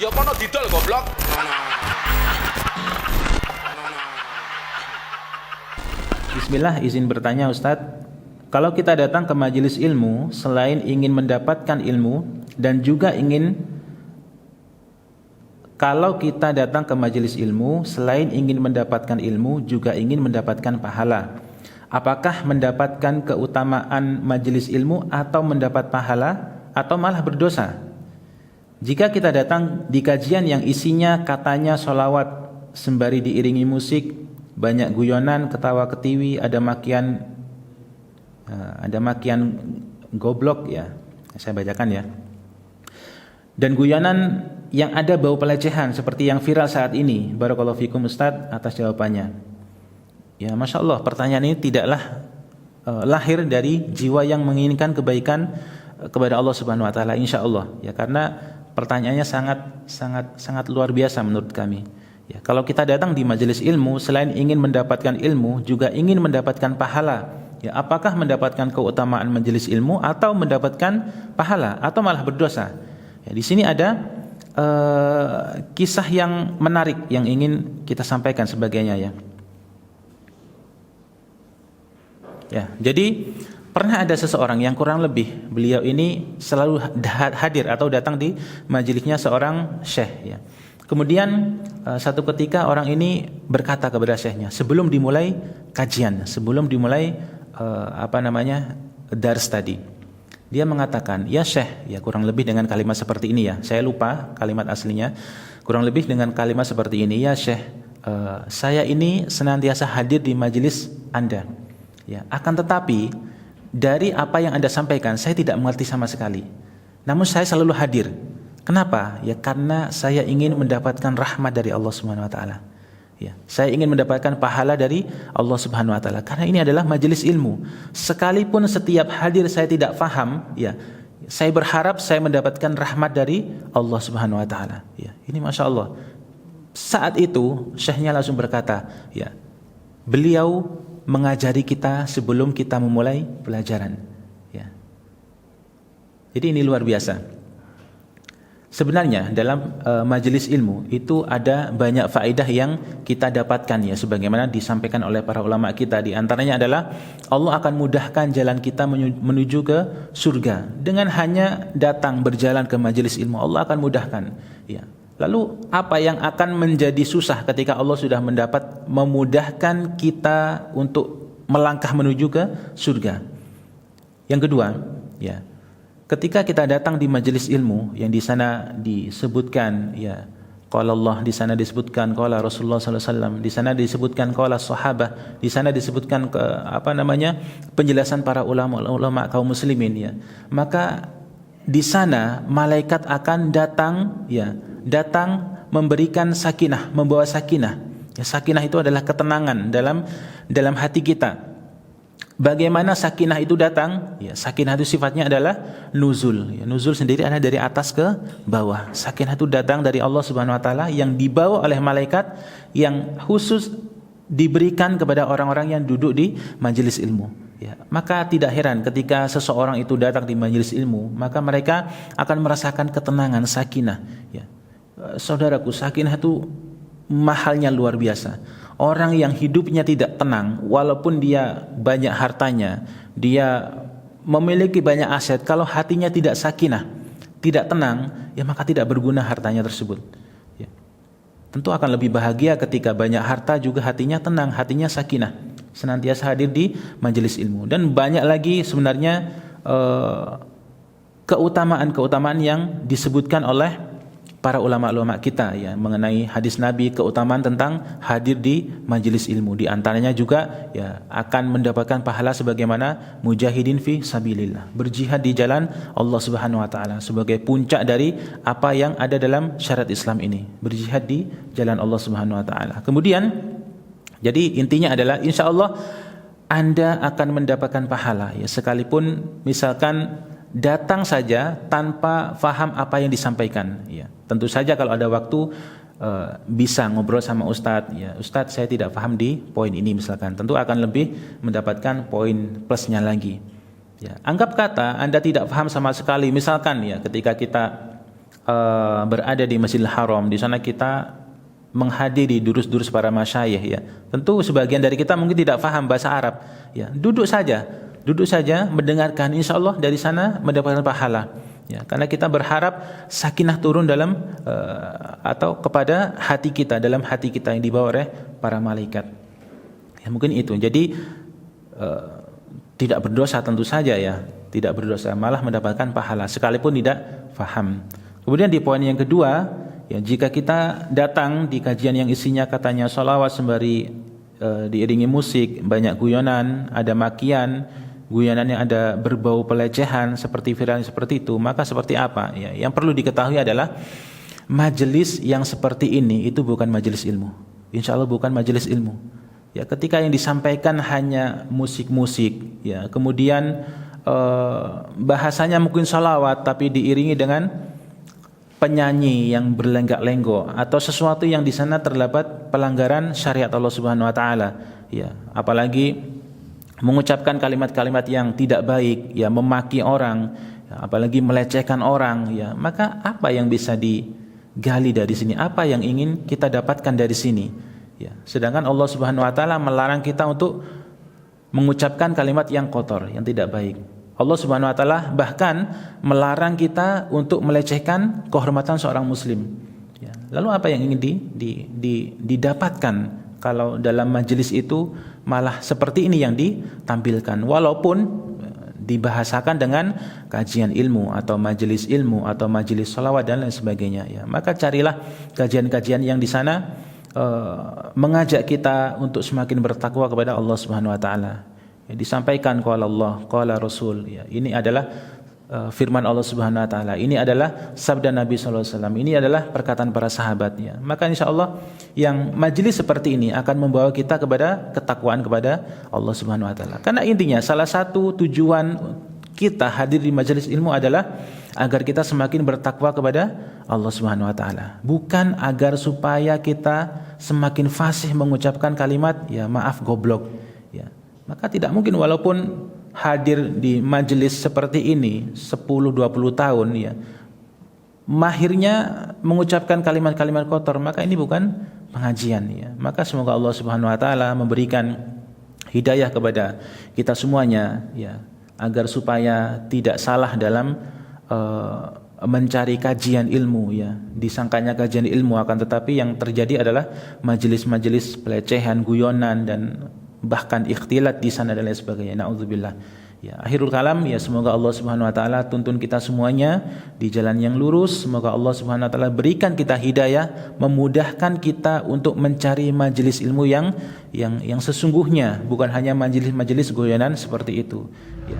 Ya kono didol goblok. Bismillah, izin bertanya Ustadz. Kalau kita datang ke majelis ilmu, selain ingin mendapatkan ilmu dan juga ingin Kalau kita datang ke majelis ilmu, selain ingin mendapatkan ilmu, juga ingin mendapatkan pahala. Apakah mendapatkan keutamaan majelis ilmu atau mendapat pahala atau malah berdosa? Jika kita datang di kajian yang isinya katanya sholawat sembari diiringi musik, banyak guyonan, ketawa ketiwi, ada makian goblok ya, saya bacakan ya. Dan guyonan yang ada bau pelecehan seperti yang viral saat ini. Barakallahu fikum Ustadz atas jawabannya. Ya, Masya Allah, pertanyaan ini tidaklah lahir dari jiwa yang menginginkan kebaikan kepada Allah Subhanahu Wa Taala, insya Allah. Ya, karena pertanyaannya sangat luar biasa menurut kami. Ya, kalau kita datang di majelis ilmu, selain ingin mendapatkan ilmu, juga ingin mendapatkan pahala. Ya, apakah mendapatkan keutamaan majelis ilmu atau mendapatkan pahala atau malah berdosa? Ya, di sini ada kisah yang menarik yang ingin kita sampaikan sebagainya ya. Ya, jadi pernah ada seseorang yang kurang lebih beliau ini selalu hadir atau datang di majelisnya seorang syekh ya. Kemudian satu ketika orang ini berkata kepada syekhnya sebelum dimulai kajian, sebelum dimulai dars tadi. Dia mengatakan, "Ya Syekh," ya kurang lebih dengan kalimat seperti ini ya. Saya lupa kalimat aslinya. Kurang lebih dengan kalimat seperti ini, "Ya Syekh, saya ini senantiasa hadir di majelis Anda. Ya, akan tetapi dari apa yang Anda sampaikan saya tidak mengerti sama sekali. Namun saya selalu hadir. Kenapa? Ya karena saya ingin mendapatkan rahmat dari Allah Subhanahu wa taala. Ya, saya ingin mendapatkan pahala dari Allah Subhanahu wa taala karena ini adalah majelis ilmu. Sekalipun setiap hadir saya tidak faham, ya, saya berharap saya mendapatkan rahmat dari Allah Subhanahu wa taala." Ya, ini Masya Allah. Saat itu syekhnya langsung berkata, ya, beliau mengajari kita sebelum kita memulai pelajaran. Ya. Jadi ini luar biasa. Sebenarnya dalam majelis ilmu itu ada banyak faedah yang kita dapatkan ya, sebagaimana disampaikan oleh para ulama kita. Di antaranya adalah Allah akan mudahkan jalan kita menuju ke surga dengan hanya datang berjalan ke majelis ilmu. Allah akan mudahkan. Ya. Lalu apa yang akan menjadi susah ketika Allah sudah memudahkan kita untuk melangkah menuju ke surga? Yang kedua, ya, ketika kita datang di majelis ilmu yang di sana disebutkan ya qala Allah, di sana disebutkan qala Rasulullah sallallahu alaihi wasallam, di sana disebutkan qala sahabah, di sana disebutkan penjelasan para ulama kaum muslimin ya. Maka di sana malaikat akan datang memberikan sakinah, membawa sakinah. Ya, sakinah itu adalah ketenangan dalam hati kita. Bagaimana sakinah itu datang? Ya, sakinah itu sifatnya adalah nuzul. Ya, nuzul sendiri adalah dari atas ke bawah. Sakinah itu datang dari Allah Subhanahu wa taala yang dibawa oleh malaikat yang khusus diberikan kepada orang-orang yang duduk di majelis ilmu. Ya, maka tidak heran ketika seseorang itu datang di majelis ilmu, maka mereka akan merasakan ketenangan, sakinah. Ya. Saudaraku, sakinah itu mahalnya luar biasa. Orang yang hidupnya tidak tenang, walaupun dia banyak hartanya, dia memiliki banyak aset, kalau hatinya tidak sakinah, tidak tenang, ya maka tidak berguna hartanya tersebut. Ya. Tentu akan lebih bahagia ketika banyak harta juga hatinya tenang, hatinya sakinah, senantiasa hadir di majelis ilmu. Dan banyak lagi sebenarnya keutamaan-keutamaan yang disebutkan oleh para ulama-ulama kita ya mengenai hadis Nabi, keutamaan tentang hadir di majelis ilmu. Di antaranya juga ya akan mendapatkan pahala sebagaimana mujahidin fi sabilillah, berjihad di jalan Allah Subhanahu wa taala, sebagai puncak dari apa yang ada dalam syariat Islam ini, berjihad di jalan Allah Subhanahu wa taala. Kemudian jadi intinya adalah insyaallah Anda akan mendapatkan pahala ya, sekalipun misalkan datang saja tanpa faham apa yang disampaikan ya. Tentu saja kalau ada waktu bisa ngobrol sama Ustadz ya, Ustadz saya tidak paham di poin ini misalkan, tentu akan lebih mendapatkan poin plusnya lagi ya. Anggap kata Anda tidak paham sama sekali misalkan ya, ketika kita berada di Masjidil Haram, di sana kita menghadiri durus-durus para masyayikh ya. Tentu sebagian dari kita mungkin tidak paham bahasa Arab ya. Duduk saja mendengarkan, insya Allah dari sana mendapatkan pahala ya. Karena kita berharap sakinah turun dalam atau kepada hati kita, dalam hati kita yang dibawa oleh para malaikat ya. Mungkin itu. Jadi tidak berdosa tentu saja ya, tidak berdosa, malah mendapatkan pahala sekalipun tidak paham. Kemudian di poin yang kedua ya, jika kita datang di kajian yang isinya katanya sholawat sembari diiringi musik, banyak guyonan, ada makian, guyonannya ada berbau pelecehan seperti viral seperti itu, maka seperti apa? Ya, yang perlu diketahui adalah majelis yang seperti ini itu bukan majelis ilmu. Insya Allah bukan majelis ilmu. Ya, ketika yang disampaikan hanya musik-musik, ya, kemudian bahasanya mungkin sholawat tapi diiringi dengan penyanyi yang berlenggak-lenggok atau sesuatu yang di sana terdapat pelanggaran syariat Allah Subhanahu wa taala ya, apalagi mengucapkan kalimat-kalimat yang tidak baik ya, memaki orang ya, apalagi melecehkan orang ya, maka apa yang bisa digali dari sini, apa yang ingin kita dapatkan dari sini ya. Sedangkan Allah Subhanahu wa taala melarang kita untuk mengucapkan kalimat yang kotor, yang tidak baik. Allah Subhanahu wa taala bahkan melarang kita untuk melecehkan kehormatan seorang muslim. Ya. Lalu apa yang ingin didapatkan kalau dalam majelis itu malah seperti ini yang ditampilkan, walaupun dibahasakan dengan kajian ilmu atau majelis ilmu atau majelis sholawat dan lain sebagainya. Ya. Maka carilah kajian-kajian yang di sana mengajak kita untuk semakin bertakwa kepada Allah Subhanahu wa taala. Ya, disampaikan qala Allah, qala Rasul ya. Ini adalah firman Allah Subhanahu wa taala. Ini adalah sabda Nabi sallallahu alaihi wasallam. Ini adalah perkataan para sahabatnya. Maka insyaallah yang majelis seperti ini akan membawa kita kepada ketakwaan kepada Allah Subhanahu wa taala. Karena intinya salah satu tujuan kita hadir di majelis ilmu adalah agar kita semakin bertakwa kepada Allah Subhanahu wa taala. Bukan agar supaya kita semakin fasih mengucapkan kalimat ya maaf goblok ya. Maka tidak mungkin walaupun hadir di majelis seperti ini 10-20 tahun ya, mahirnya mengucapkan kalimat-kalimat kotor, maka ini bukan pengajian ya. Maka semoga Allah Subhanahu wa taala memberikan hidayah kepada kita semuanya ya, agar supaya tidak salah dalam mencari kajian ilmu ya. Disangkanya kajian ilmu, akan tetapi yang terjadi adalah majelis-majelis pelecehan, guyonan dan bahkan ikhtilat di sana dan lain sebagainya. Nauzubillah. Ya, akhirul kalam ya, semoga Allah Subhanahu wa taala tuntun kita semuanya di jalan yang lurus. Semoga Allah Subhanahu wa taala berikan kita hidayah, memudahkan kita untuk mencari majelis ilmu yang sesungguhnya, bukan hanya majelis-majelis goyonan seperti itu. Ya.